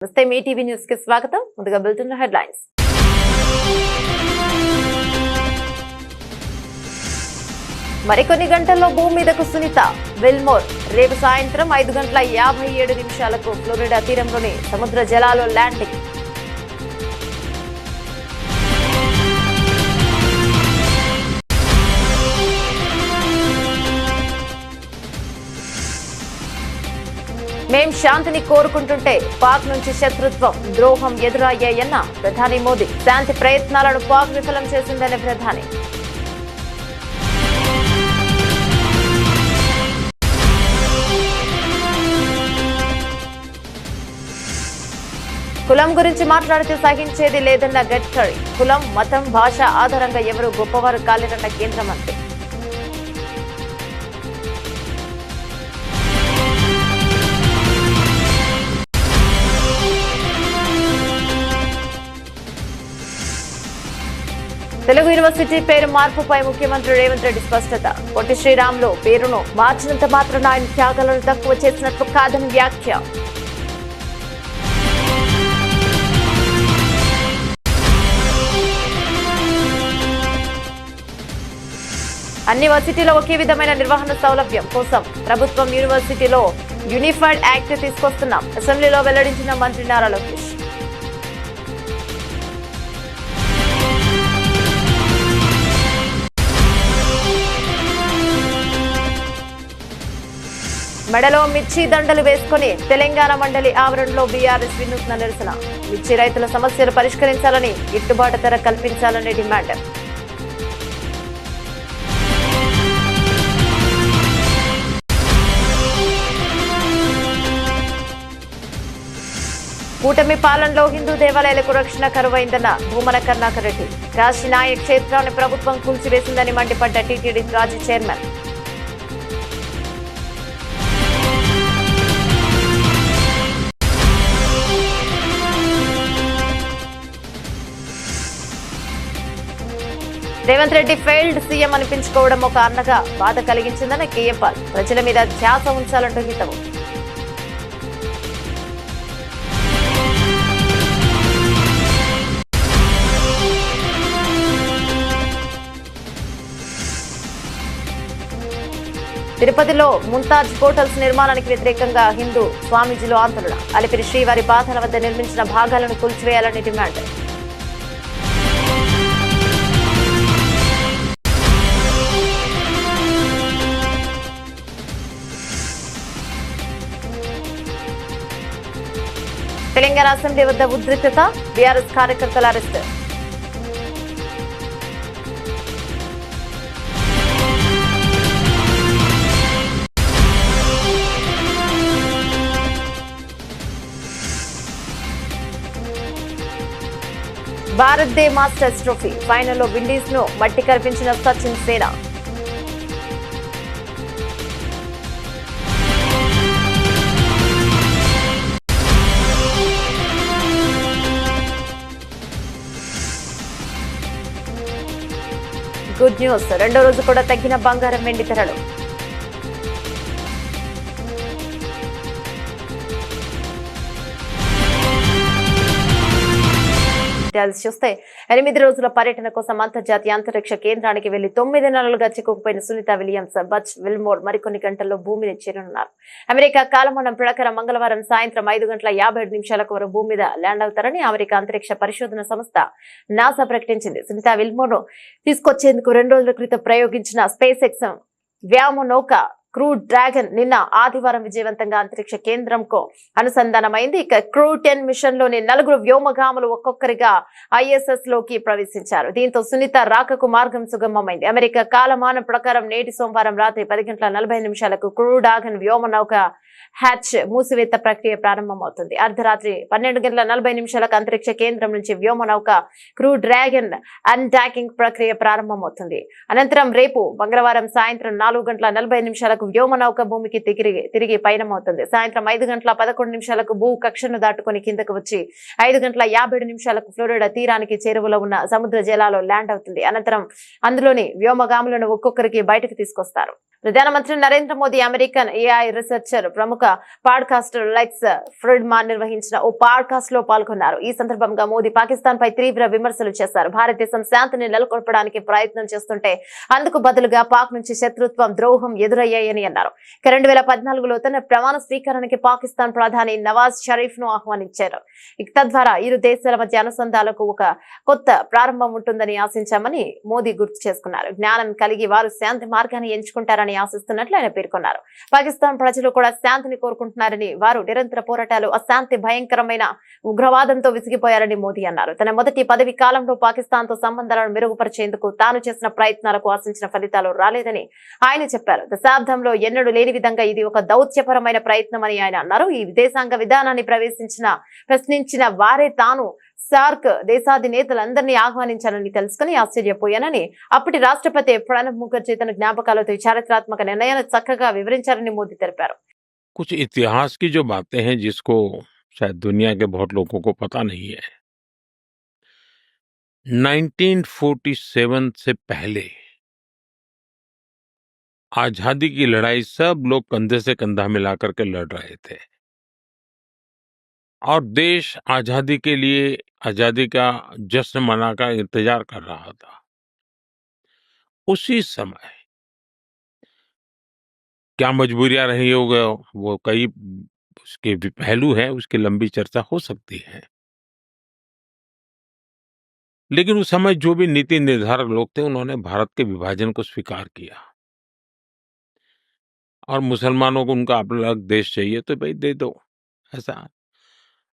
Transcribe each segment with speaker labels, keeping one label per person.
Speaker 1: నమస్తే మీ TV news కి స్వాగతం. ముందుగా బులెటిన్ హెడ్లైన్స్. మరికొన్ని గంటల్లో భూమి మీదకు సునీత విల్మోర్. రేపు సాయంత్రం 5:57 ఫ్లోరిడా తీరంలోని సముద్ర జలాల్లో ల్యాండింగ్. మేం శాంతిని కోరుకుంటుంటే పాక్ నుంచి శత్రుత్వం, ద్రోహం ఎదురయ్యాయన్న ప్రధాని మోదీ. శాంతి ప్రయత్నాలను పాక్ విఫలం చేసిందనే ప్రధాని. కులం గురించి మాట్లాడితే సహించేది లేదన్న గడ్కరీ. కులం, మతం, భాష ఆధారంగా ఎవరు గొప్పవారు కాలేరన్న కేంద్ర మంత్రి. తెలుగు యూనివర్సిటీ పేరు మార్పుపై ముఖ్యమంత్రి రేవంత్ రెడ్డి స్పష్టత. పొట్టి శ్రీరాములు పేరును మార్చినంత మాత్రాన ఆయన త్యాగాలను తక్కువ చేసినట్లు కాదని వ్యాఖ్య. అన్ని వర్సిటీలో ఒకే విధమైన నిర్వహణ సౌలభ్యం కోసం ప్రభుత్వం యూనివర్సిటీలో యూనిఫైడ్ యాక్ట్ తీసుకొస్తున్నాం. అసెంబ్లీలో వెల్లడించిన మంత్రి నారా లోకేష్. మెడలో మిర్చి దండలు వేసుకుని తెలంగాణ మండలి ఆవరణలో బీఆర్ఎస్ వినూత్న నిరసన. మిర్చి రైతుల సమస్యలు పరిష్కరించాలని, గిట్టుబాటు ధర కల్పించాలని డిమాండ్. కూటమి పాలనలో హిందూ దేవాలయాలకు రక్షణ కరువైందన్న భూమన కరుణాకర్ రెడ్డి. కాశీనాయ క్షేత్రాన్ని ప్రభుత్వం కూల్చివేసిందని మండిపడ్డ టీటీడీ మాజీ chairman. Revanth Reddy failed CM అనిపించుకోవడం ఒక అన్నగా బాధ కలిగించిందని కేఏపాల్. ప్రజల మీద ధ్యాస ఉంచాలంటూ హితవు. తిరుపతిలో ముంతాజ్ హోటల్స్ నిర్మాణానికి వ్యతిరేకంగా హిందూ స్వామీజీలు ఆందోళన. అలిపిరి శ్రీవారి పాదాల వద్ద నిర్మించిన భాగాలను కూల్చివేయాలని డిమాండ్. తెలంగాణ అసెంబ్లీ వద్ద ఉద్రిక్తత, బీఆర్ఎస్ కార్యకర్తల arrest. Bharat day masters trophy ఫైనల్లో విండీస్ ను మట్టి కల్పించిన సచిన్ సేన. గుడ్ న్యూస్, రెండో రోజు కూడా తగ్గిన బంగారం, వెండి ధరలు. చూస్తే 8 రోజుల పర్యటన కోసం అంతర్జాతీయ అంతరిక్ష కేంద్రానికి వెళ్లి 9 నెలలుగా చిక్కుకుపోయిన సునీత విలియమ్స్, బచ్ విల్మోర్ మరికొన్ని గంటల్లో భూమిని చేరనున్నారు. అమెరికా కాలమానం ప్రకారం మంగళవారం సాయంత్రం 5:57 వరకు భూమి మీద ల్యాండ్ అవుతారని అమెరికా అంతరిక్ష పరిశోధన సంస్థ నాసా ప్రకటించింది. సునీత విల్మోర్ ను తీసుకొచ్చేందుకు 2 రోజుల క్రితం ప్రయోగించిన స్పేస్ ఎక్స్ వ్యోమనౌక క్రూ డ్రాగన్ నిన్న ఆదివారం విజయవంతంగా అంతరిక్ష కేంద్రంకు అనుసంధానమైంది. ఇక క్రూ 10 మిషన్ లోని 4 వ్యోమగాములు ఒక్కొక్కరిగా ISS లోకి ప్రవేశించారు. దీంతో సునీత రాకకు మార్గం సుగమమైంది. అమెరికా కాలమానం ప్రకారం నేటి సోమవారం రాత్రి 10:40 క్రూ డ్రాగన్ వ్యోమనౌక హ్యాచ్ మూసివేత ప్రక్రియ ప్రారంభమవుతుంది. అర్ధరాత్రి 12:40 అంతరిక్ష కేంద్రం నుంచి వ్యోమనౌక క్రూ డ్రాగన్ అన్డాకింగ్ ప్రక్రియ ప్రారంభమవుతుంది. అనంతరం రేపు మంగళవారం సాయంత్రం 4:40 వ్యోమనౌక భూమికి తిరిగి పయనమవుతుంది. సాయంత్రం 5:11 భూ కక్షను దాటుకుని కిందకు వచ్చి 5:57 ఫ్లోరిడా తీరానికి చేరువలో ఉన్న సముద్ర జలాల్లో ల్యాండ్ అవుతుంది. అనంతరం అందులోని వ్యోమగాములను ఒక్కొక్కరికి బయటకు తీసుకొస్తారు. ప్రధానమంత్రి Narendra Modi American AI researcher ప్రముఖ పాడ్కాస్టర్ లెక్స్ ఫ్రిడ్మాన్ నిర్వహించిన ఓ పాడ్కాస్ట్ లో పాల్గొన్నారు. ఈ సందర్భంగా మోదీ పాకిస్తాన్ పై తీవ్ర విమర్శలు చేశారు. భారతదేశం శాంతిని నెలకొల్పడానికి ప్రయత్నం చేస్తుంటే అందుకు బదులుగా పాక్ నుంచి శత్రుత్వం, ద్రోహం ఎదురయ్యాయని అన్నారు. 2014లో తన ప్రమాణ స్వీకరణకి పాకిస్తాన్ ప్రధాని నవాజ్ షరీఫ్ ను ఆహ్వానించారు. తద్వారా ఇరు దేశాల మధ్య అనుసంధానాలకు ఒక కొత్త ప్రారంభం ఉంటుందని ఆశించామని మోదీ గుర్తు చేసుకున్నారు. జ్ఞానం కలిగి వారు శాంతి మార్గాన్ని ఎంచుకుంటారని ఆశిస్తున్నట్లు ఆయన పేర్కొన్నారు. పాకిస్తాన్ ప్రజలు కూడా శాంతిని కోరుకుంటున్నారని, వారు నిరంతర పోరాటాలు, అశాంతి, భయంకరమైన ఉగ్రవాదంతో విసిగిపోయారని మోదీ అన్నారు. తన మొదటి పదవి కాలంలో పాకిస్తాన్ తో సంబంధాలను మెరుగుపరిచేందుకు తాను చేసిన ప్రయత్నాలకు ఆశించిన ఫలితాలు రాలేదని ఆయన చెప్పారు. దశాబ్దంలో ఎన్నడూ లేని విధంగా ఇది ఒక దౌత్యపరమైన ప్రయత్నం అని ఆయన అన్నారు. ఈ విదేశాంగ విధానాన్ని ప్రశ్నించిన వారే తాను సార్క్ దేశాధినేతలందరినీ ఆహ్వానించానని తెలుసుకుని ఆశ్చర్యపోయానని అప్పటి రాష్ట్రపతి ప్రణబ్ ముఖర్జీ తన జ్ఞాపకాలతో ఈ చారిత్రాత్మక నిర్ణయాన్ని చక్కగా వివరించారని మోదీ తెలిపారు.
Speaker 2: कुछ इतिहास की जो बातें हैं जिसको शायद दुनिया के बहुत लोगों को पता नहीं है। 1947 से पहले आजादी की लड़ाई सब लोग कंधे से कंधा मिलाकर के लड़ रहे थे और देश आजादी के लिए आजादी का जश्न मनाकर इंतजार कर रहा था। उसी समय क्या मजबूरियां रही होगा, वो कई उसके भी पहलू हैं, उसकी लंबी चर्चा हो सकती है। लेकिन उस समय जो भी नीति निर्धारक लोग थे उन्होंने भारत के विभाजन को स्वीकार किया और मुसलमानों को उनका अलग देश चाहिए तो भाई दे दो, ऐसा।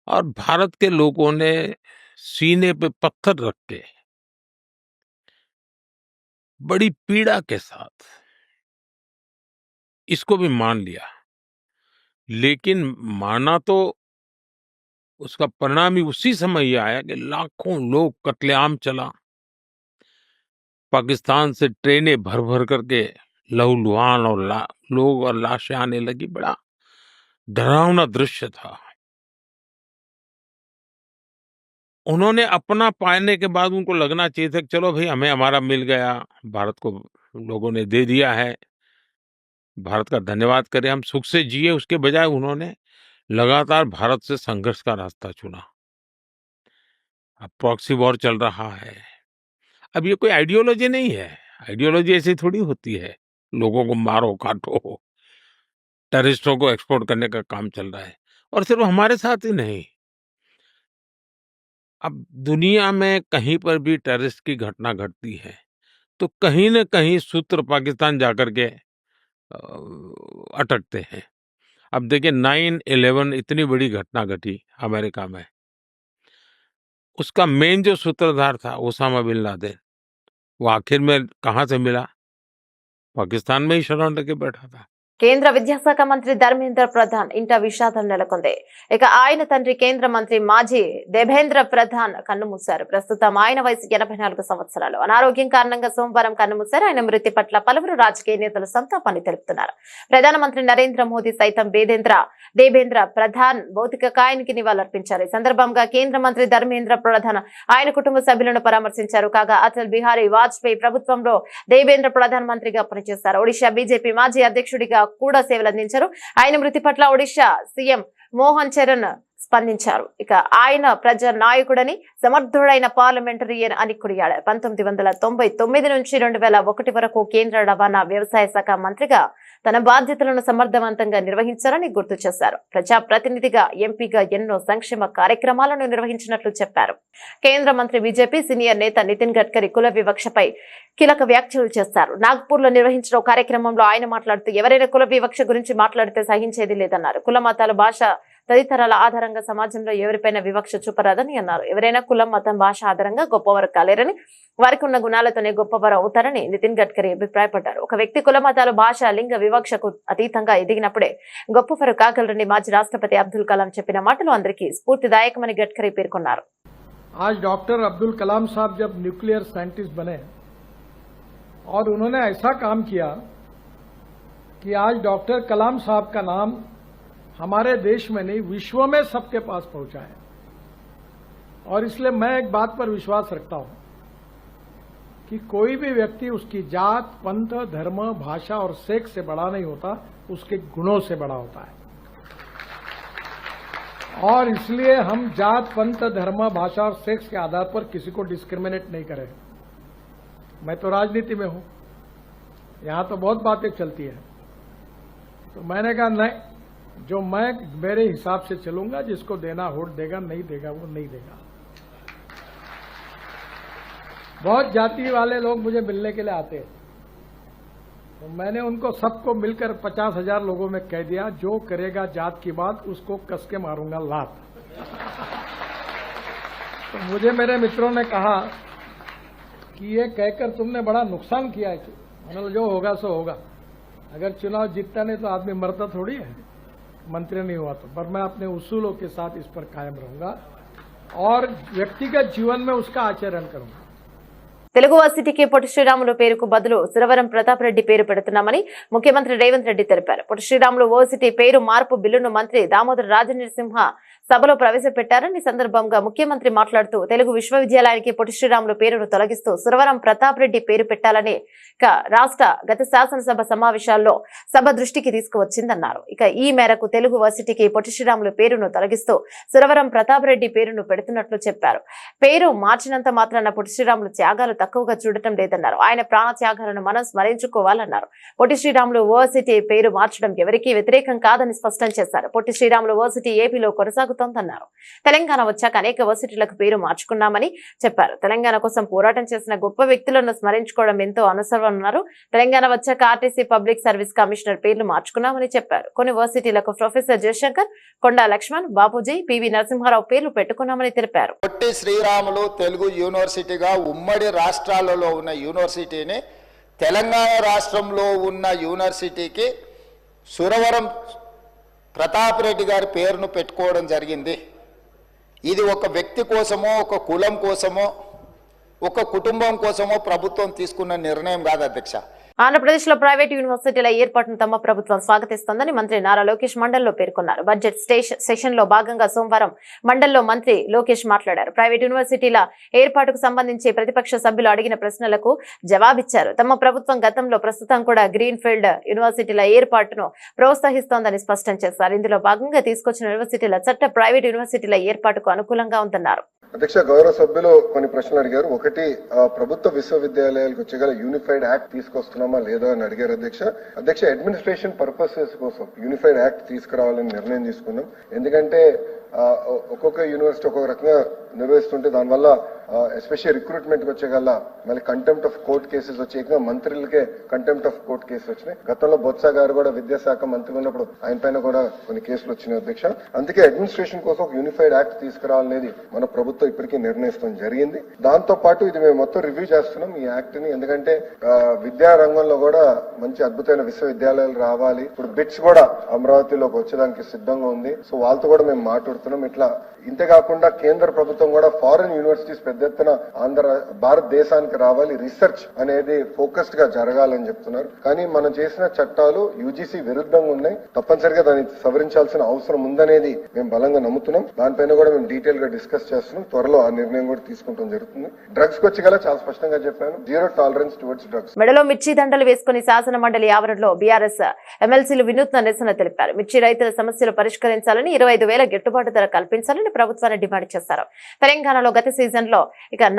Speaker 2: और भारत के लोगों ने सीने पे पत्थर रख के बड़ी पीड़ा के साथ इसको भी मान लिया। लेकिन माना तो उसका परिणाम ही उसी समय ये आया कि लाखों लोग, कत्लेआम चला। पाकिस्तान से ट्रेनें भर भर करके लहूलुहान और लोग और लाशें आने लगी। बड़ा डरावना दृश्य था। उन्होंने अपना पाने के बाद उनको लगना चाहिए था कि चलो भाई हमें हमारा मिल गया, भारत को लोगों ने दे दिया है, भारत का धन्यवाद करें, हम सुख से जिए। उसके बजाय उन्होंने लगातार भारत से संघर्ष का रास्ता चुना। अब प्रॉक्सी वॉर चल रहा है। अब ये कोई आइडियोलॉजी नहीं है, आइडियोलॉजी ऐसी थोड़ी होती है, लोगों को मारो काटो, टेररिस्टों को एक्सपोर्ट करने का काम चल रहा है। और सिर्फ हमारे साथ ही नहीं, अब दुनिया में कहीं पर भी टेररिस्ट की घटना घटती है तो कहीं न कहीं सूत्र पाकिस्तान जाकर के अटकते हैं। अब देखिए 9/11 इतनी बड़ी घटना घटी अमेरिका में, उसका मेन जो सूत्रधार था ओसामा बिन लादेन, वो आखिर में कहाँ से मिला? पाकिस्तान में ही शरण लेके बैठा था।
Speaker 1: కేంద్ర విద్యాశాఖ మంత్రి ధర్మేంద్ర ప్రధాన్ ఇంట విషాదం నెలకొంది. ఇక ఆయన తండ్రి కేంద్ర మంత్రి మాజీ దేబేంద్ర ప్రధాన్ కన్నుమూశారు. ప్రస్తుతం ఆయన వయసు 84 సంవత్సరాలు. అనారోగ్యం కారణంగా సోమవారం కన్నుమూశారు. ఆయన మృతి పట్ల పలువురు రాజకీయ నేతలు సంతాపాన్ని తెలుపుతున్నారు. ప్రధానమంత్రి నరేంద్ర మోదీ సైతం దేబేంద్ర ప్రధాన్ భౌతిక కాయానికి నివాళులర్పించారు. ఈ సందర్భంగా కేంద్ర మంత్రి ధర్మేంద్ర ప్రధాన్ ఆయన కుటుంబ సభ్యులను పరామర్శించారు. కాగా అటల్ బిహారీ వాజ్పేయి ప్రభుత్వంలో దేబేంద్ర ప్రధాన మంత్రిగా పనిచేశారు. ఒడిషా బీజేపీ మాజీ అధ్యక్షుడిగా కూడా సేవలందించారు. ఆయన మృతి పట్ల ఒడిషా సీఎం మోహన్ చరణ్ స్పందించారు. ఇక ఆయన ప్రజా నాయకుడని, సమర్థుడైన పార్లమెంటరియన్ అని కొనియాడారు. 1999 నుంచి 2001 వరకు కేంద్ర రవాణా వ్యవసాయ శాఖ మంత్రిగా తన బాధ్యతలను సమర్థవంతంగా నిర్వహించారని గుర్తు చేశారు. ప్రజాప్రతినిధిగా, ఎంపీగా ఎన్నో సంక్షేమ కార్యక్రమాలను నిర్వహించినట్లు చెప్పారు. కేంద్ర మంత్రి బీజేపీ సీనియర్ నేత నితిన్ గడ్కరీ కుల వివక్షపై కీలక వ్యాఖ్యలు చేశారు. నాగ్పూర్ లో నిర్వహించిన కార్యక్రమంలో ఆయన మాట్లాడుతూ ఎవరైనా కుల వివక్ష గురించి మాట్లాడితే సహించేది లేదన్నారు. కుల, మతాల, భాష తదితరాల ఆధారంగా సమాజంలో ఎవరిపైన వివక్ష చూపరాదని అన్నారు. ఎవరైనా కులం, మతం, భాష ఆధారంగా గొప్పవారు కాలేరని, వారికి ఉన్న గుణాలతోనే గొప్పవారు అవుతారని నితిన్ గడ్కరీ అభిప్రాయపడ్డారు. ఒక వ్యక్తి కుల, మతాలు, భాష, లింగ వివక్షకు అతీతంగా ఎదిగినప్పుడే గొప్పవారు కాగలరని మాజీ రాష్ట్రపతి అబ్దుల్ కలాం చెప్పిన మాటలు అందరికీ స్ఫూర్తిదాయకమని గడ్కరీ పేర్కొన్నారు.
Speaker 3: आज डॉक्टर अब्दुल कलाम साहब जब न्यूक्लियर साइंटिस्ट बने और उन्होंने ऐसा काम किया कि आज डॉक्टर कलाम साहब का नाम हमारे देश में नहीं विश्व में सबके पास पहुंचा है। और इसलिए मैं एक बात पर विश्वास रखता हूं कि कोई भी व्यक्ति उसकी जात, पंथ, धर्म, भाषा और सेक्स से बड़ा नहीं होता, उसके गुणों से बड़ा होता है। और इसलिए हम जात, पंथ, धर्म, भाषा और सेक्स के आधार पर किसी को डिस्क्रिमिनेट नहीं करें। मैं तो राजनीति में हूं, यहां तो बहुत बातें चलती है, तो मैंने कहा नहीं, जो मैं मेरे हिसाब से चलूंगा, जिसको देना वोट देगा, नहीं देगा वो नहीं देगा। बहुत जाति वाले लोग मुझे मिलने के लिए आते हैं, तो मैंने उनको सबको मिलकर 50,000 लोगों में कह दिया, जो करेगा जात की बात उसको कस के मारूंगा लात। तो मुझे मेरे मित्रों ने कहा कि ये कहकर तुमने बड़ा नुकसान किया है। मैंने बोला जो होगा सो होगा, अगर चुनाव जीतता नहीं तो आदमी मरता थोड़ी है, मंत्री नहीं हुआ तो। पर मैं अपने उसूलों के साथ इस पर कायम रहूंगा और व्यक्तिगत जीवन में उसका आचरण करूंगा।
Speaker 1: తెలుగు వర్సిటీకి పొట్టి శ్రీరాములు పేరుకు బదులు సురవరం ప్రతాప్ రెడ్డి పేరు పెడుతున్నామని ముఖ్యమంత్రి రేవంత్ రెడ్డి తెలిపారు. పొట్టి శ్రీరాములు వర్సిటీ పేరు మార్పు బిల్లును మంత్రి దామోదర రాజనరసింహ సభలో ప్రవేశపెట్టారని సందర్భంగా ముఖ్యమంత్రి మాట్లాడుతూ తెలుగు విశ్వవిద్యాలయానికి పొట్టి శ్రీరాములు పేరును తొలగిస్తూ సురవరం ప్రతాప్ రెడ్డి పేరు పెట్టాలని రాష్ట్ర గత శాసనసభ సమావేశాల్లో సభ దృష్టికి తీసుకువచ్చిందన్నారు. ఇక ఈ మేరకు తెలుగు వర్సిటీకి పొట్టి శ్రీరాములు పేరును తొలగిస్తూ సురవరం ప్రతాప్ రెడ్డి పేరును పెడుతున్నట్లు చెప్పారు. పేరు మార్చినంత మాత్రాన పొట్టి శ్రీరాములు త్యాగాలు తక్కువగా చూడటం లేదన్నారు. ఆయన ప్రాణ త్యాగాలను మనం స్మరించుకోవాలన్నారు. పొట్టి శ్రీరాములు వర్సిటీ పేరు మార్చడం ఎవరికీ వ్యతిరేకం కాదని స్పష్టం చేశారు. పొట్టి శ్రీరాములు వర్సిటీ ఏపీలో కొనసాగుతోందన్నారు. తెలంగాణ వచ్చాక అనేక వర్సిటీలకు పేరు మార్చుకున్నామని చెప్పారు. తెలంగాణ కోసం పోరాటం చేసిన గొప్ప వ్యక్తులను స్మరించుకోవడం ఎంతో అవసరమన్నారు. తెలంగాణ వచ్చాక ఆర్టీసీ పబ్లిక్ సర్వీస్ కమిషనర్ పేర్లు మార్చుకున్నామని చెప్పారు. కొన్ని వర్సిటీలకు ప్రొఫెసర్ జయశంకర్, కొండా లక్ష్మణ్, బాపూజీ, పివి నరసింహారావు పేర్లు పెట్టుకున్నామని తెలిపారు.
Speaker 4: పొట్టి శ్రీరాములు తెలుగు యూనివర్సిటీగా ఉమ్మడి రాష్ట్రాలలో ఉన్న యూనివర్సిటీని తెలంగాణ రాష్ట్రంలో ఉన్న యూనివర్సిటీకి సురవరం ప్రతాప్ రెడ్డి గారి పేరును పెట్టుకోవడం జరిగింది. ఇది ఒక వ్యక్తి కోసమో, ఒక కులం కోసమో, ఒక కుటుంబం కోసమో ప్రభుత్వం తీసుకున్న నిర్ణయం కాదు అధ్యక్ష.
Speaker 1: ఆంధ్రప్రదేశ్ లో ప్రైవేట్ యూనివర్సిటీల ఏర్పాటును తమ ప్రభుత్వం స్వాగతిస్తోందని మంత్రి నారా లోకేష్ మండలిలో పేర్కొన్నారు. బడ్జెట్ సెషన్ లో భాగంగా సోమవారం మండలిలో మంత్రి లోకేష్ మాట్లాడారు. ప్రైవేట్ యూనివర్సిటీల ఏర్పాటుకు సంబంధించి ప్రతిపక్ష సభ్యులు అడిగిన ప్రశ్నలకు జవాబిచ్చారు. తమ ప్రభుత్వం గతంలో ప్రస్తుతం కూడా గ్రీన్ ఫీల్డ్ యూనివర్సిటీల ఏర్పాటును ప్రోత్సహిస్తోందని స్పష్టం చేశారు. ఇందులో భాగంగా తీసుకొచ్చిన యూనివర్సిటీల చట్ట ప్రైవేట్ యూనివర్సిటీల ఏర్పాటుకు అనుకూలంగా ఉందన్నారు.
Speaker 5: అధ్యక్ష, గౌరవ సభ్యులు కొన్ని ప్రశ్నలు అడిగారు. ఒకటి, ప్రభుత్వ విశ్వవిద్యాలయాలకు వచ్చేగల యూనిఫైడ్ యాక్ట్ తీసుకొస్తున్నామా లేదా అని అడిగారు అధ్యక్ష. అడ్మినిస్ట్రేషన్ పర్పసెస్ కోసం యూనిఫైడ్ యాక్ట్ తీసుకురావాలని నిర్ణయం తీసుకున్నాం. ఎందుకంటే ఒక్కొక్క యూనివర్సిటీ ఒక్కొక్క రకంగా నిర్వహిస్తుంటే దానివల్ల ఎస్పెషల్లీ రిక్రూట్మెంట్ వచ్చేగల మళ్ళీ కంటెంప్ట్ ఆఫ్ కోర్ట్ కేసెస్ వచ్చే మంత్రులకే కంటెంప్ట్ ఆఫ్ కోర్ట్ కేసెస్ వచ్చినాయి. గతంలో బొత్స గారు కూడా విద్యాశాఖ మంత్రి ఉన్నప్పుడు ఆయన పైన కూడా కొన్ని కేసులు వచ్చినాయి అధ్యక్ష. అందుకే అడ్మినిస్ట్రేషన్ కోసం ఒక యూనిఫైడ్ యాక్ట్ తీసుకురావాలనేది మన ప్రభుత్వం ఇప్పటికీ నిర్ణయిస్తాం జరిగింది. దాంతో పాటు ఇది మేము మొత్తం రివ్యూ చేస్తున్నాం ఈ యాక్ట్ ని. ఎందుకంటే విద్యా రంగంలో కూడా మంచి అద్భుతమైన విశ్వవిద్యాలయాలు రావాలి. ఇప్పుడు బిట్స్ కూడా అమరావతిలోకి వచ్చేదానికి సిద్ధంగా ఉంది. సో వాళ్ళతో కూడా మేము మాట్లాడుతున్నాం. ఇట్లా ఇంతేకాకుండా కేంద్ర ప్రభుత్వం కూడా ఫారిన్ యూనివర్సిటీస్ పెద్ద ఎత్తున భారతదేశానికి రావాలి, రీసెర్చ్ అనేది ఫోకస్డ్ గా జరగాలని చెప్తున్నారు. కానీ మనం చేసిన చట్టాలు యూజీసీ విరుద్ధంగా ఉన్నాయి. తప్పనిసరిగా దాన్ని సవరించాల్సిన అవసరం ఉందనేది మేము బలంగా నమ్ముతున్నాం. దానిపైన కూడా మేము డీటెయిల్ గా డిస్కస్ చేస్తున్నాం. త్వరలో ఆ నిర్ణయం కూడా తీసుకుంటాం జరుగుతుంది. డ్రగ్స్ కి వచ్చి చాలా స్పష్టంగా చెప్పాను, జీరో టాలరెన్స్ టువర్డ్స్ డ్రగ్స్.
Speaker 1: మెడలో మిర్చి దండలు వేసుకుని శాసన మండలి ఆవరణలో బీఆర్ఎస్ ఎమ్మెల్సీలు వినూత్న నిరసన తెలిపారు. మిర్చి రైతుల సమస్యలు పరిష్కరించాలని, 25,000 గిట్టుబాటు ధర కల్పించాలని ప్రభుత్వాన్ని డిమాండ్ చేశారు. తెలంగాణలో గత సీజన్ లో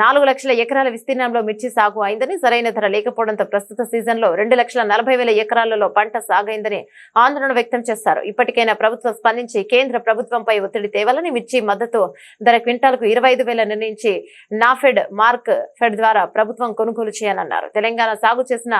Speaker 1: 4 లక్షల ఎకరాల విస్తీర్ణంలో మిర్చి సాగు అయిందని, సరైన ధర లేకపోవడంతో ప్రస్తుత సీజన్ లో 2,40,000 ఎకరాలలో పంట సాగైందని ఆందోళన వ్యక్తం చేశారు. ఇప్పటికైనా ప్రభుత్వం స్పందించి కేంద్ర ప్రభుత్వంపై ఒత్తిడి తేవాలని, మిర్చి మద్దతు ధర క్వింటాల్కు 25,000 నిర్ణయించి నాఫెడ్ మార్క్ ఫెడ్ ద్వారా ప్రభుత్వం కొనుగోలు చేయాలన్నారు. తెలంగాణ సాగు చేసిన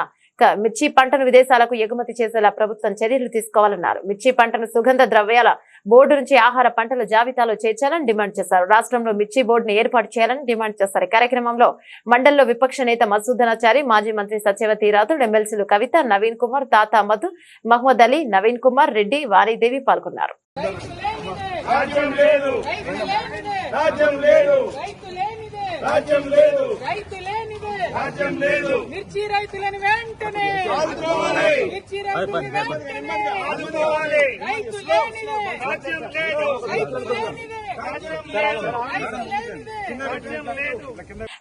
Speaker 1: మిర్చి పంటను విదేశాలకు ఎగుమతి చేసేలా ప్రభుత్వం చర్యలు తీసుకోవాలన్నారు. మిర్చి పంటను సుగంధ ద్రవ్యాల బోర్డు నుంచి ఆహార పంటల జాబితాలో చేర్చాలని డిమాండ్ చేశారు. రాష్ట్రంలో మిర్చి బోర్డును ఏర్పాటు చేయాలని డిమాండ్ చేశారు. కార్యక్రమంలో మండలిలో విపక్ష నేత మసూదనాచారి, మాజీ మంత్రి సత్యవతి రాథోడ్, ఎమ్మెల్సీలు కవిత, నవీన్ కుమార్, తాతా మధు, మహమ్మద్ అలీ, నవీన్ కుమార్ రెడ్డి, వాణిదేవి పాల్గొన్నారు.
Speaker 6: మిర్చి రైతులను వెంటనే మిర్చి రైతులను వెంటనే రైతు లేనిదే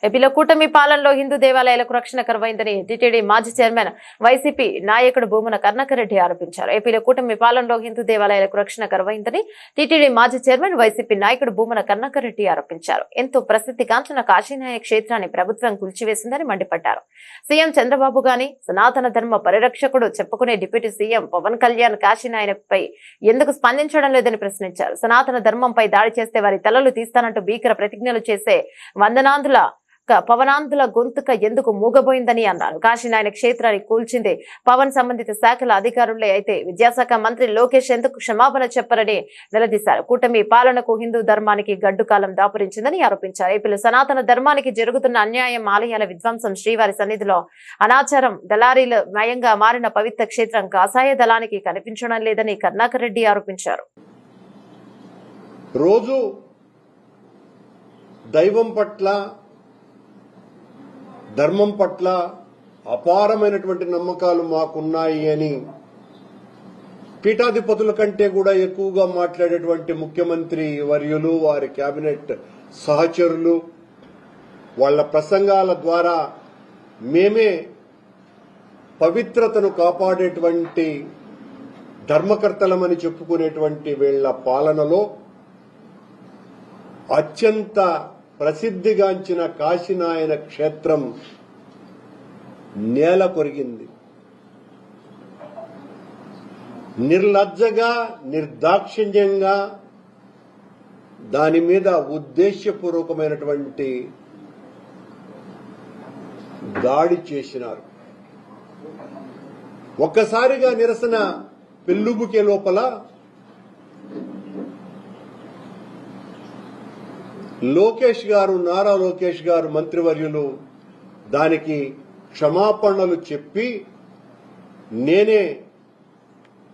Speaker 1: ఏపీలో కూటమి పాలనలో హిందూ దేవాలయాలకు రక్షణ కరువైందని టీటీడీ మాజీ చైర్మన్ వైసీపీ నాయకుడు భూమన కరుణాకర్ రెడ్డి ఆరోపించారు. ఏపీలో కూటమి పాలనలో హిందూ దేవాలయాలకు రక్షణ కరువైందని టీటీడీ మాజీ చైర్మన్ వైసీపీ నాయకుడు భూమన కరుణాకర్ రెడ్డి ఆరోపించారు. ఎంతో ప్రసిద్ధిగాంచిన కాశీనాయ క్షేత్రాన్ని ప్రభుత్వం కూల్చివేసిందని మండిపడ్డారు. సీఎం చంద్రబాబు గాని సనాతన ధర్మ పరిరక్షకుడు చెప్పుకునే డిప్యూటీ సీఎం పవన్ కళ్యాణ్ కాశీనాయనపై ఎందుకు స్పందించడం లేదని ప్రశ్నించారు. సనాతన ధర్మంపై దాడి చేస్తే వారి తలలు తీస్తానంటూ భీకర ప్రతిజ్ఞలు చేసే పవనాంధుల గొంతుక ఎందుకు మూగబోయిందని అన్నారు. కాశీనాయన క్షేత్రాన్ని కూల్చింది పవన్ సంబంధిత శాఖల అధికారులే అయితే విద్యాశాఖ మంత్రి లోకేష్ ఎందుకు క్షమాపణ చెప్పరని నిలదీశారు. కూటమి పాలనకు హిందూ ధర్మానికి గడ్డు కాలం దాపురించిందని ఆరోపించారు. ఏపీలో సనాతన ధర్మానికి జరుగుతున్న అన్యాయం, ఆలయాల విధ్వంసం, శ్రీవారి సన్నిధిలో అనాచారం, దళారీల మయంగా మారిన పవిత్ర క్షేత్రం కాషాయ దళానికి కనిపించడం లేదని కరుణాకర్ రెడ్డి ఆరోపించారు.
Speaker 7: రోజు దైవం పట్ల, ధర్మం పట్ల అపారమైనటువంటి నమ్మకాలు మాకున్నాయి అని పీఠాధిపతుల కంటే కూడా ఎక్కువగా మాట్లాడేటువంటి ముఖ్యమంత్రి వర్యులు, వారి కేబినెట్ సహచరులు వాళ్ల ప్రసంగాల ద్వారా మేమే పవిత్రతను కాపాడేటువంటి ధర్మకర్తలమని చెప్పుకునేటువంటి వీళ్ల పాలనలో అత్యంత ప్రసిద్ధిగాంచిన కాశీనాయన క్షేత్రం నేల కొరిగింది. నిర్లజ్జగా, నిర్దాక్షిణ్యంగా దాని మీద ఉద్దేశ్యపూర్వకమైనటువంటి దాడి చేసినారు. ఒక్కసారిగా నిరసన పెల్లుబుకే లోపల లోకేష్ గారు, నారా లోకేష్ గారు మంత్రివర్యులు దానికి క్షమాపణలు చెప్పి నేనే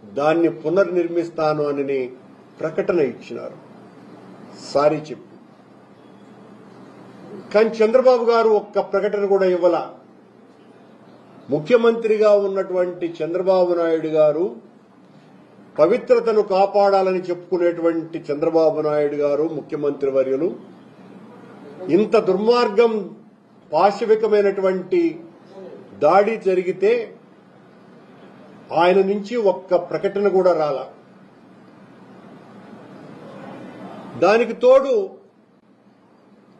Speaker 7: దాన్ని పునర్నిర్మిస్తాను అని ప్రకటన ఇచ్చినారు, సారీ చెప్పి. కానీ చంద్రబాబు గారు ఒక్క ప్రకటన కూడా ఇవ్వాల. ముఖ్యమంత్రిగా ఉన్నటువంటి చంద్రబాబు నాయుడు గారు, పవిత్రతను కాపాడాలని చెప్పుకునేటువంటి చంద్రబాబు నాయుడు గారు ముఖ్యమంత్రి వర్యులు ఇంత దుర్మార్గం, పాశవికమైనటువంటి దాడి జరిగితే ఆయన నుంచి ఒక్క ప్రకటన కూడా రాల. దానికి తోడు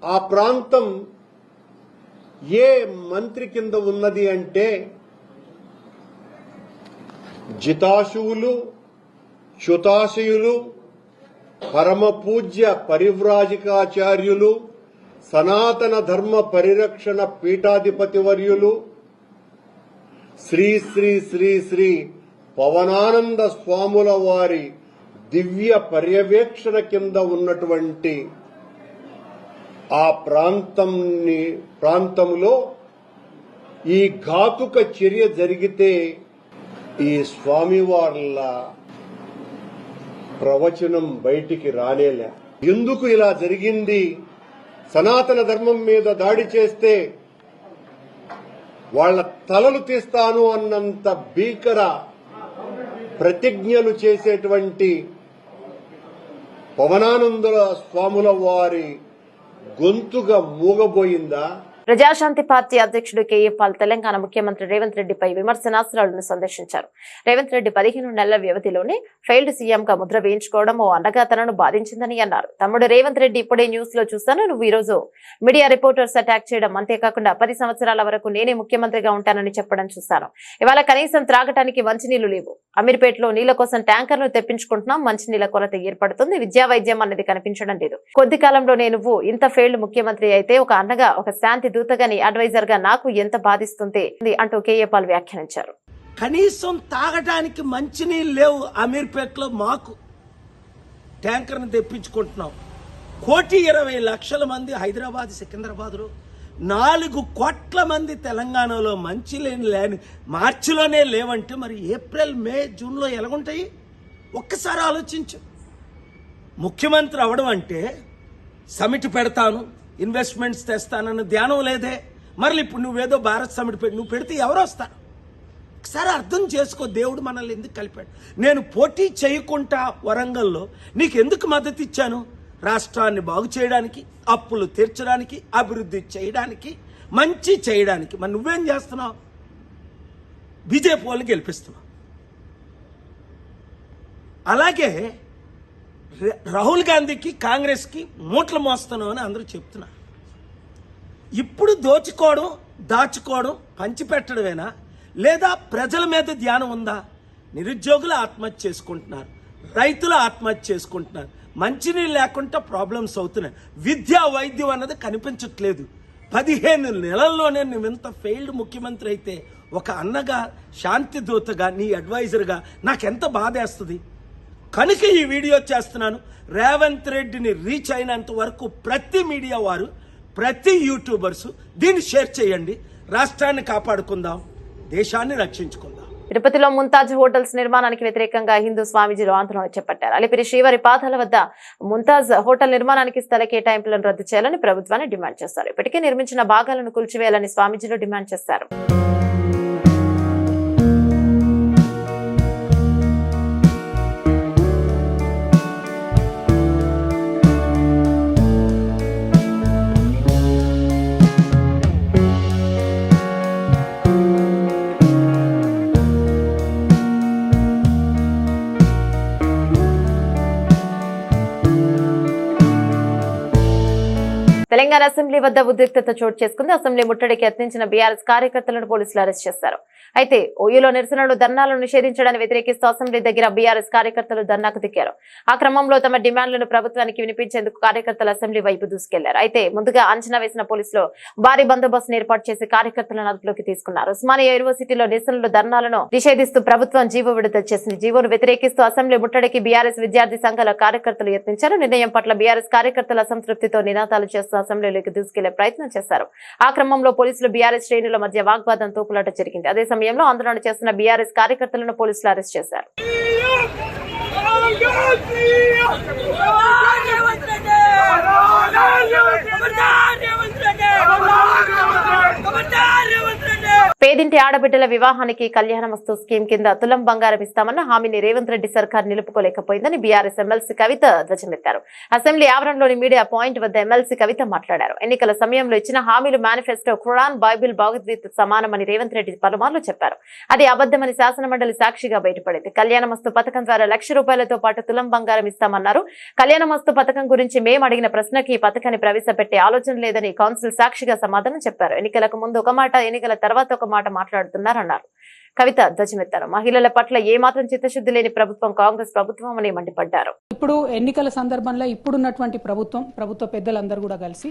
Speaker 7: ఆ ప్రాంతం ఏ మంత్రి కింద ఉన్నది అంటే జితాశువులు, చ్యుతాశయులు, పరమ పూజ్య పరివ్రాజకాచార్యులు, సనాతన ధర్మ పరిరక్షణ పీఠాధిపతి వర్యులు శ్రీ శ్రీ శ్రీ శ్రీ పవనానంద స్వాముల వారి దివ్య పర్యవేక్షణ కింద ఉన్నటువంటి ఆ ప్రాంతంలో ఈ ఘాతుక చర్య జరిగితే ఈ స్వామివార్ల ప్రవచనం బయటికి రానేలే. ఎందుకు ఇలా జరిగింది? సనాతన ధర్మం మీద దాడి చేస్తే వాళ్ల తలలు తీస్తాను అన్నంత భీకర ప్రతిజ్ఞలు చేసేటువంటి పవనానందుల స్వాముల వారి గొంతుగా మూగబోయిందా?
Speaker 1: ప్రజాశాంతి పార్టీ అధ్యక్షుడు కేఏ పాల్ తెలంగాణ ముఖ్యమంత్రి రేవంత్ రెడ్డిపై విమర్శనాస్త్రాలను సందర్శించారు. రేవంత్ రెడ్డి 15 నెలల వ్యవధిలోనే ఫెయిల్డ్ సీఎంగా ముద్ర వేయించుకోవడం ఓ అండగా తనను బాధించిందని అన్నారు. తమ్ముడు రేవంత్ రెడ్డి ఇప్పుడే న్యూస్ లో చూస్తాను, నువ్వు ఈ రోజు మీడియా రిపోర్టర్స్ అటాక్ చేయడం, అంతేకాకుండా 10 సంవత్సరాల వరకు నేనే ముఖ్యమంత్రిగా ఉంటానని చెప్పడం చూశాను. ఇవాళ కనీసం త్రాగటానికి మంచినీళ్లు లేవు. అమీర్పేటలో నీళ్ల కోసం ట్యాంకర్ను తెప్పించుకుంటున్నాం, మంచినీళ్ల కొరత ఏర్పడుతుంది, విద్యా వైద్యం అనేది కనిపించడం లేదు. కొద్ది కాలంలోనే నువ్వు ఇంత ఫెయిల్డ్ ముఖ్యమంత్రి అయితే ఒక అండగా, ఒక శాంతి దూతగాని అడ్వైజర్ గా నాకు ఎంత బాధిస్తుంది అంటూ కేఏ పాల్ వ్యాఖ్యానించారు.
Speaker 8: కనీసం తాగడానికి మంచినీళ్ళు లేవు. అమీర్పేటలో మాకు ట్యాంకర్ను తెప్పించుకుంటున్నాం. 1,20,00,000 మంది హైదరాబాద్, సికింద్రాబాద్లో, 4 కోట్ల మంది తెలంగాణలో మంచినీళ్ళు లేని మార్చిలోనే లేవంటే మరి ఏప్రిల్, మే, జూన్లో ఎలాగుంటాయి? ఒక్కసారి ఆలోచించు. ముఖ్యమంత్రి అవడం అంటే సమిట్ పెడతాను, ఇన్వెస్ట్మెంట్స్ తెస్తానన్న ధ్యానం లేదే. మరి ఇప్పుడు నువ్వేదో భారత్ సమిట్ నువ్వు పెడితే ఎవరు వస్తారు? ఒకసారి అర్థం చేసుకో, దేవుడు మనల్ని ఎందుకు కలిపాడు. నేను పోటీ చేయకుండా వరంగల్లో నీకు ఎందుకు మద్దతు ఇచ్చాను? రాష్ట్రాన్ని బాగు చేయడానికి, అప్పులు తీర్చడానికి, అభివృద్ధి చేయడానికి, మంచి చేయడానికి. మరి నువ్వేం చేస్తున్నావు? బీజేపీ వాళ్ళని గెలిపిస్తున్నావు. అలాగే రాహుల్ గాంధీకి, కాంగ్రెస్కి మూటలు మోస్తున్నావు అని అందరూ చెప్తున్నారు. ఇప్పుడు దోచుకోవడం, దాచుకోవడం, పంచిపెట్టడమేనా, లేదా ప్రజల మీద ధ్యానం ఉందా? నిరుద్యోగులు ఆత్మహత్య చేసుకుంటున్నారు, రైతులు ఆత్మహత్య చేసుకుంటున్నారు, మంచినీళ్ళు లేకుండా ప్రాబ్లమ్స్ అవుతున్నాయి, విద్యా వైద్యం అన్నది కనిపించట్లేదు. 15 నెలల్లోనే నువ్వు ఎంత ఫెయిల్డ్ ముఖ్యమంత్రి అయితే, ఒక అన్నగా, శాంతి దూతగా, నీ అడ్వైజర్గా నాకెంత బాధేస్తుంది. కనుక ఈ వీడియో చేస్తున్నాను. రేవంత్ రెడ్డిని రీచ్ అయినంత వరకు ప్రతి మీడియా వారు, ప్రతి యూట్యూబర్స్ దీన్ని షేర్ చేయండి. రాష్ట్రాన్ని కాపాడుకుందాం, దేశాన్ని రక్షించుకుందాం.
Speaker 1: తిరుపతిలో ముంతాజ్ హోటల్స్ నిర్మాణానికి వ్యతిరేకంగా హిందూ స్వామీజీలు ఆందోళన చేపట్టారు. అలిపిరి శ్రీవారి పాదాల వద్ద ముంతాజ్ హోటల్ నిర్మాణానికి స్థల కేటాయింపులను రద్దు చేయాలని ప్రభుత్వాన్ని డిమాండ్ చేశారు. ఇప్పటికే నిర్మించిన భాగాలను కూల్చివేయాలని స్వామీజీలు డిమాండ్ చేశారు. తెలంగాణ అసెంబ్లీ వద్ద ఉద్రిక్తత చోటు చేసుకుంది. అసెంబ్లీ ముట్టడికి యత్నించిన బీఆర్ఎస్ కార్యకర్తలను పోలీసులు అరెస్ట్ చేశారు. అయితే ఓయూలో నిరసనలు, ధర్నాలను నిషేధించడాన్ని వ్యతిరేకిస్తూ అసెంబ్లీ దగ్గర బీఆర్ఎస్ కార్యకర్తలు ధర్నాకు దిగారు. ఆ క్రమంలో తమ డిమాండ్లను ప్రభుత్వానికి వినిపించేందుకు కార్యకర్తలు అసెంబ్లీ వైపు దూసుకెళ్లారు. అయితే ముందుగా అంచనా వేసిన పోలీసులు భారీ బందోబస్తును ఏర్పాటు చేసి కార్యకర్తలను అదుపులోకి తీసుకున్నారు. ఉస్మానియా యూనివర్సిటీలో నిరసనలు, ధర్నాలను నిషేధిస్తూ ప్రభుత్వం జీవో విడుదల చేసింది. జీవోను వ్యతిరేకిస్తూ అసెంబ్లీ ముట్టడికి బీఆర్ఎస్ విద్యార్థి సంఘాల కార్యకర్తలు యత్నించారు. నిర్ణయం పట్ల బీఆర్ఎస్ కార్యకర్తల అసంతృప్తితో నినాదాలు చేస్తూ అసెంబ్లీలోకి దూసుకెళ్లే ప్రయత్నం చేశారు. ఆ క్రమంలో పోలీసులు బీఆర్ఎస్ శ్రేణుల మధ్య వాగ్వాదం, తోపులాట జరిగింది. అదే సమయంలో ఆందోళన చేస్తున్న బీఆర్ఎస్ కార్యకర్తలను పోలీసులు అరెస్ట్ చేశారు. పేదింటి ఆడబిడ్డల వివాహానికి కళ్యాణమస్తు స్కీమ్ కింద తులం బంగారం ఇస్తామన్న హామీని రేవంత్ రెడ్డి సర్కార్ నిలుపుకోలేకపోయిందని బీఆర్ఎస్ ఎమ్మెల్సీ కవిత ధ్వజమెత్తారు. అసెంబ్లీ ఆవరణలోని మీడియా పాయింట్ వద్ద ఎమ్మెల్సీ కవిత మాట్లాడారు. ఎన్నికల సమయంలో ఇచ్చిన హామీలు మేనిఫెస్టో, ఖురాన్, బైబిల్, భగవద్గీత సమానమని రేవంత్ రెడ్డి పలుమార్లు చెప్పారు. అది అబద్దమని శాసనమండలి సాక్షిగా బయటపడింది. కళ్యాణమస్తు పథకం ద్వారా ₹1,00,000తో పాటు తులం బంగారం ఇస్తామన్నారు. కళ్యాణమస్తు పథకం గురించి మేము అడిగిన ప్రశ్నకి ఈ పథకాన్ని ప్రవేశపెట్టే ఆలోచన లేదని కౌన్సిల్ సాక్షిగా సమాధానం చెప్పారు. ఎన్నికలకు ముందు ఒక మాట, ఎన్నికల తర్వాత ఒక మాట మాట్లాడుతున్నారన్నారు. కవిత ధ్వజమెత్తారు. మహిళల పట్ల ఏమాత్రం చిత్తశుద్ధి లేని ప్రభుత్వం కాంగ్రెస్ ప్రభుత్వం అని మండిపడ్డారు.
Speaker 9: ఇప్పుడు ఎన్నికల సందర్భంలో ఇప్పుడున్నటువంటి ప్రభుత్వ పెద్దలందరూ కూడా కలిసి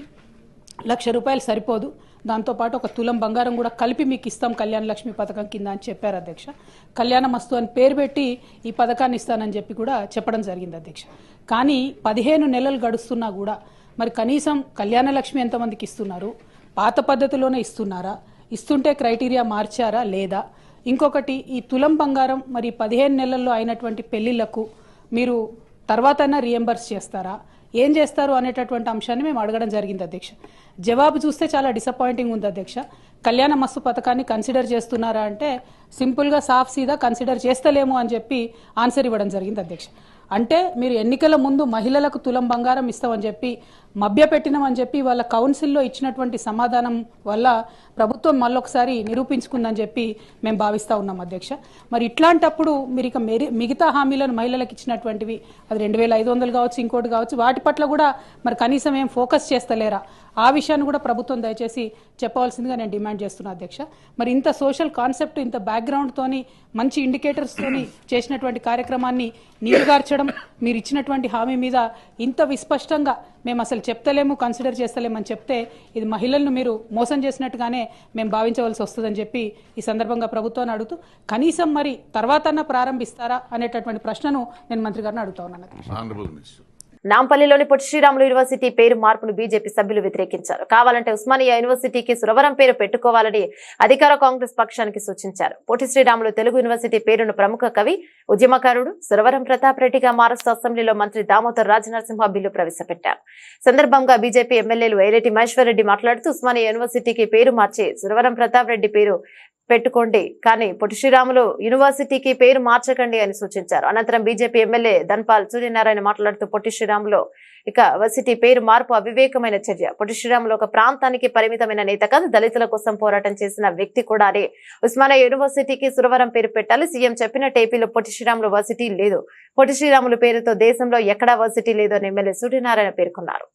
Speaker 9: ₹1,00,000 సరిపోదు, దాంతోపాటు ఒక తులం బంగారం కూడా కలిపి మీకు ఇస్తాం కళ్యాణ లక్ష్మి పథకం కింద అని చెప్పారు అధ్యక్ష. కళ్యాణ మస్తు అని పేరు పెట్టి ఈ పథకాన్ని ఇస్తానని చెప్పి కూడా చెప్పడం జరిగింది అధ్యక్ష. కానీ 15 నెలలు గడుస్తున్నా కూడా మరి కనీసం కళ్యాణ లక్ష్మి ఎంతమందికి ఇస్తున్నారు? పాత పద్ధతిలోనే ఇస్తున్నారా? ఇస్తుంటే క్రైటీరియా మార్చారా లేదా? ఇంకొకటి, ఈ తులం బంగారం మరి 15 నెలల్లో అయినటువంటి పెళ్లిళ్లకు మీరు తర్వాతైనా రియంబర్స్ చేస్తారా, ఏం చేస్తారు అనేటటువంటి అంశాన్ని మేము అడగడం జరిగింది అధ్యక్ష. జవాబు చూస్తే చాలా డిసప్పాయింటింగ్ ఉంది అధ్యక్ష. కళ్యాణ మస్తు పథకాన్ని కన్సిడర్ చేస్తున్నారా అంటే సింపుల్గా సాఫ్ సీదా కన్సిడర్ చేస్తలేము అని చెప్పి ఆన్సర్ ఇవ్వడం జరిగింది అధ్యక్ష. అంటే మీరు ఎన్నికల ముందు మహిళలకు తులం బంగారం ఇస్తామని చెప్పి మభ్యపెట్టినామని చెప్పి వాళ్ళ కౌన్సిల్లో ఇచ్చినటువంటి సమాధానం వల్ల ప్రభుత్వం మళ్ళొకసారి నిరూపించుకుందని చెప్పి మేము భావిస్తూ ఉన్నాం అధ్యక్ష. మరి ఇట్లాంటప్పుడు మీరు ఇక మిగతా హామీలను మహిళలకు ఇచ్చినటువంటివి, అది 2,500 కావచ్చు, ఇంకోటి కావచ్చు, వాటి పట్ల కూడా మరి కనీసం ఏం ఫోకస్ చేస్తలేరా? ఆ విషయాన్ని కూడా ప్రభుత్వం దయచేసి చెప్పవలసిందిగా నేను డిమాండ్ చేస్తున్నా అధ్యక్ష. మరి ఇంత సోషల్ కాన్సెప్ట్, ఇంత బ్యాక్గ్రౌండ్తోని, మంచి ఇండికేటర్స్తోని చేసినటువంటి కార్యక్రమాన్ని నీరుగార్చడం, మీరు ఇచ్చినటువంటి హామీ మీద ఇంత విస్పష్టంగా మేము అసలు చెప్తలేము, కన్సిడర్ చేస్తలేమని చెప్తే ఇది మహిళలను మీరు మోసం చేసినట్టుగానే మేము భావించవలసి వస్తుందని చెప్పి ఈ సందర్భంగా ప్రభుత్వాన్ని అడుగుతూ, కనీసం మరి తర్వాతన్నా ప్రారంభిస్తారా అనేటటువంటి ప్రశ్నను నేను మంత్రి గారిని అడుగుతా ఉన్నాను.
Speaker 1: నాంపల్లిలోని పొట్టి శ్రీరాములు యూనివర్సిటీ పేరు మార్పును బీజేపీ సభ్యులు వ్యతిరేకించారు. కావాలంటే ఉస్మానియా యూనివర్సిటీకి సురవరం పేరు పెట్టుకోవాలని అధికార కాంగ్రెస్ పక్షానికి సూచించారు. పొట్టి శ్రీరాములు తెలుగు యూనివర్సిటీ పేరును ప్రముఖ కవి, ఉద్యమకారుడు సురవరం ప్రతాప్ రెడ్డిగా మారుస్తూ అసెంబ్లీలో మంత్రి దామోదర్ రాజనరసింహ బిల్లు ప్రవేశపెట్టారు. సందర్భంగా బీజేపీ ఎమ్మెల్యేలు ఐలేటి మహేశ్వర్ రెడ్డి మాట్లాడుతూ ఉస్మానియా యూనివర్సిటీకి పేరు మార్చి సురవరం ప్రతాప్ రెడ్డి పేరు పెట్టుకోండి, కానీ పొట్టి శ్రీరాములు యూనివర్సిటీకి పేరు మార్చకండి అని సూచించారు. అనంతరం బీజేపీ ఎమ్మెల్యే ధన్పాల్ సూర్యనారాయణ మాట్లాడుతూ పొట్టి శ్రీరాములు ఇక వర్సిటీ పేరు మార్పు అవివేకమైన చర్య. పొట్టి శ్రీరాములు ఒక ప్రాంతానికి పరిమితమైన నేత కాదు, దళితుల కోసం పోరాటం చేసిన వ్యక్తి కూడా. అదే ఉస్మానియా యూనివర్సిటీకి సురవరం పేరు పెట్టాలి. సీఎం చెప్పినట్టు ఏపీలో పొట్టి శ్రీరాములు వర్సిటీ లేదు. పొట్టి శ్రీరాములు పేరుతో దేశంలో ఎక్కడా వర్సిటీ లేదు అని ఎమ్మెల్యే సూర్యనారాయణ పేర్కొన్నారు.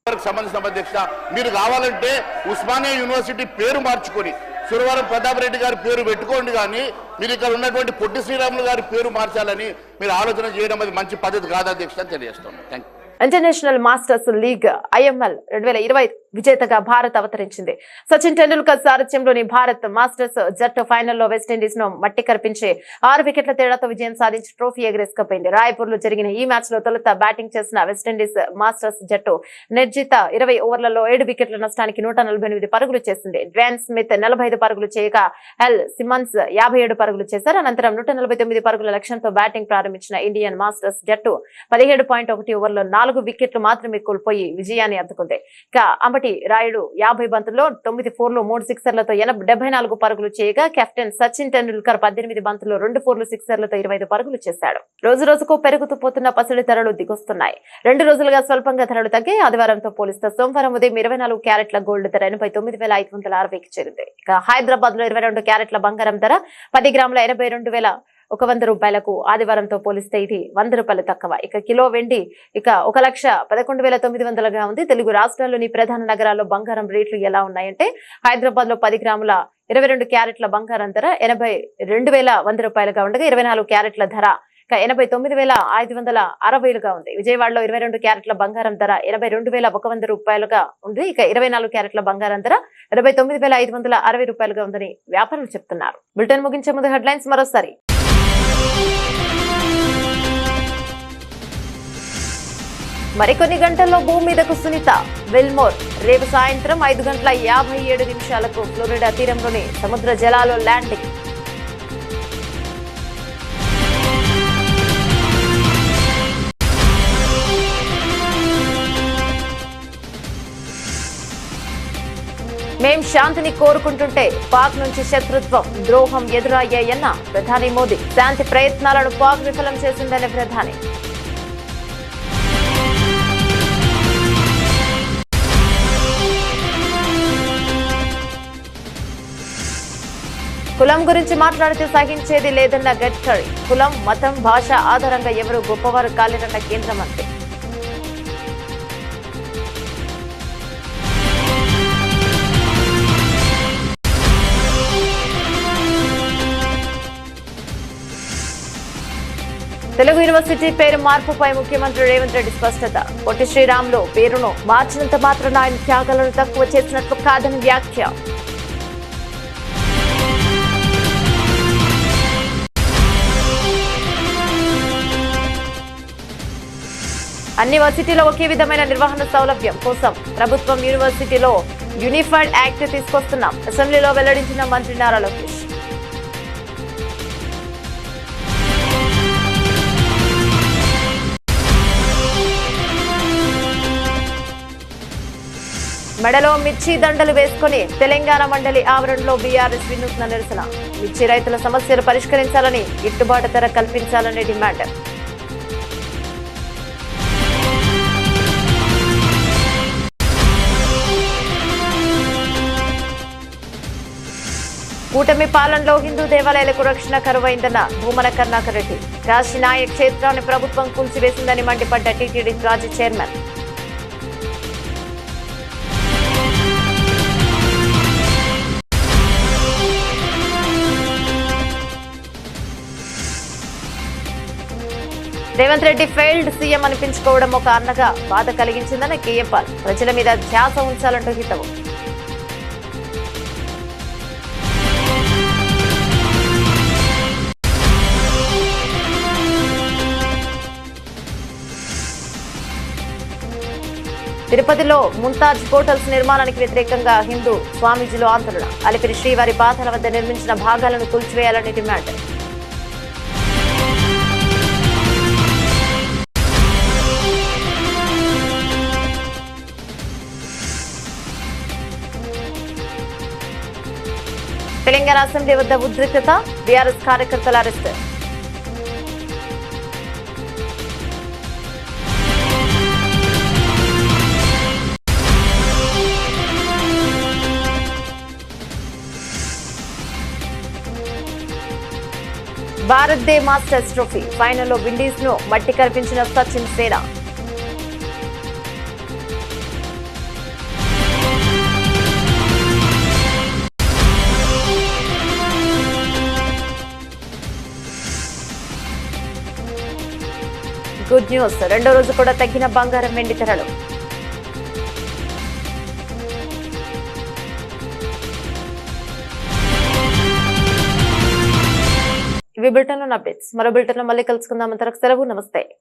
Speaker 10: మీరు కావాలంటే ఉస్మానియా యూనివర్సిటీ పేరు మార్చుకొని సురవరం ప్రతాప్ రెడ్డి గారి పేరు పెట్టుకోండి, కానీ మీరు ఇక్కడ ఉన్నటువంటి పొట్టి శ్రీరాములు గారి పేరు మార్చాలని మీరు ఆలోచన చేయడం అది మంచి పద్ధతి కాదు అధ్యక్ష అని తెలియజేస్తున్నాను. Thank you.
Speaker 1: International masters league IML 2020 విజేతగా భారత్ అవతరించింది. సచిన్ టెండూల్కర్ సారథ్యంలోని భారత్ మాస్టర్స్ జట్టు ఫైనల్లో వెస్టిండీస్ ను మట్టి కరిపించి 6 వికెట్ల తేడాతో విజయం సాధించి ట్రోఫీ ఎగరేసుకుపోయింది. రాయ్పూర్ లో జరిగిన ఈ మ్యాచ్ లో తొలుత బ్యాటింగ్ చేసిన వెస్టిండీస్ మాస్టర్స్ జట్టు నిర్జిత 20 ఓవర్లలో 7 వికెట్ల నష్టానికి 148 పరుగులు చేసింది. డ్వేన్ స్మిత్ 45 పరుగులు చేయగా ఎల్ సిమన్స్ 57 పరుగులు చేశారు. అనంతరం 149 పరుగుల లక్ష్యంతో బ్యాటింగ్ ప్రారంభించిన ఇండియన్ మాస్టర్స్ జట్టు 17.1 ఓవర్లో 4 వికెట్లు మాత్రమే కోల్పోయి విజయాన్ని అందుకుంది. ఇక అంబటి రాయుడు 50 బంతుల్లో 9 4లు 3 సిక్సర్లతో 74 పరుగులు చేయగా కెప్టెన్ సచిన్ టెండూల్కర్ 18 బంతుల్లో 2 4లు సిక్సర్లతో 25 పరుగులు చేశాడు. రోజు రోజుకు పెరుగుతూ పోతున్న పసిడి ధరలు దిగొస్తున్నాయి. 2 రోజులుగా స్వల్పంగా ధరలు తగ్గాయి. ఆదివారంతో పోలిస్తే సోమవారం ఉదయం 24 క్యారెట్ల గోల్డ్ ధర 89,560కి చేరింది. ఇక హైదరాబాద్ లో 22 క్యారెట్ల బంగారం ధర 10 గ్రాముల 82,100 రూపాయలకు ఆదివారంతో పోలిస్తే ఇది 100 రూపాయలు తక్కువ. ఇక కిలో వెండి ఇక 1,11,900గా ఉంది. తెలుగు రాష్ట్రాల్లోని ప్రధాన నగరాల్లో బంగారం రేట్లు ఎలా ఉన్నాయంటే హైదరాబాద్ లో 10 గ్రాముల 22 క్యారెట్ల బంగారం ధర 82,100 రూపాయలుగా ఉండగా 24 క్యారెట్ల ధర 89,560గా ఉంది. విజయవాడలో 22 క్యారెట్ల బంగారం ధర 82,100 రూపాయలుగా ఉంది. ఇక 24 క్యారెట్ల బంగారం ధర 89,560 రూపాయలుగా ఉందని వ్యాపారులు చెప్తున్నారు. బులెటిన్ ముగించే ముందు హెడ్లైన్స్ మరోసారి. మరికొన్ని గంటల్లో భూమి మీదకు సునీత విల్మోర్. రేపు సాయంత్రం 5:57 ఫ్లోరిడా తీరంలోని సముద్ర జలాల్లో ల్యాండింగ్. మేం శాంతిని కోరుకుంటుంటే పాక్ నుంచి శత్రుత్వం, ద్రోహం ఎదురయ్యాయన్న ప్రధాని మోదీ. శాంతి ప్రయత్నాలను పాక్ విఫలం చేసిందనే ప్రధాని. కులం గురించి మాట్లాడితే సహించేది లేదన్న గడ్కరీ. కులం, మతం, భాష ఆధారంగా ఎవరు గొప్పవారు కాలేరన్న కేంద్ర మంత్రి. తెలుగు యూనివర్సిటీ పేరు మార్పుపై ముఖ్యమంత్రి రేవంత్ రెడ్డి స్పష్టత. పొట్టి శ్రీరాములు పేరును మార్చినంత మాత్రాన ఆయన త్యాగాలను తక్కువ చేసినట్లు కాదని వ్యాఖ్య. అన్ని వర్సిటీలో ఒకే విధమైన నిర్వహణ సౌలభ్యం కోసం ప్రభుత్వం యూనివర్సిటీలో యూనిఫైడ్ యాక్ట్ తీసుకొస్తున్నాం. అసెంబ్లీలో వెల్లడించిన మంత్రి నారా లోకేష్. మెడలో మిర్చి దండలు వేసుకుని తెలంగాణ మండలి ఆవరణలో బీఆర్ఎస్ వినూత్న నిరసన. మిర్చి రైతుల సమస్యలు పరిష్కరించాలని, గిట్టుబాటు ధర కల్పించాలని డిమాండ్. కూటమి పాలనలో హిందూ దేవాలయాలకు రక్షణ కరువైందన్న భూమన కరుణాకర్ రెడ్డి. కాశీనాయక్ క్షేత్రాన్ని ప్రభుత్వం కూల్చివేసిందని మండిపడ్డ టీటీడీ మాజీ chairman. Revanth Reddy failed CM అనిపించుకోవడం ఒక అన్నగా బాధ కలిగించిందన్న కేఏపాల్. ప్రజల మీద ధ్యాస ఉంచాలంటూ హితవు. తిరుపతిలో ముంతాజ్ హోటల్స్ నిర్మాణానికి వ్యతిరేకంగా హిందూ స్వామీజీలు ఆందోళన. అలిపిరి శ్రీవారి పాదాల వద్ద నిర్మించిన భాగాలను కూల్చివేయాలని డిమాండ్. తెలంగాణ అసెంబ్లీ వద్ద ఉద్రిక్తత. బీఆర్ఎస్ కార్యకర్తల arrest. Bharat they masters trophy ఫైనల్లో విండీస్ ను మట్టి కల్పించిన సచిన్ సేనా. గుడ్ న్యూస్, రెండో రోజు కూడా తగ్గిన బంగారం వెండి ధరలు. ఇవి బులెటిన్ అప్డేట్స్. మరో బులెటిన్ లో మళ్ళీ కలుసుకుందాం. అంతవరకు సెలవు, నమస్తే.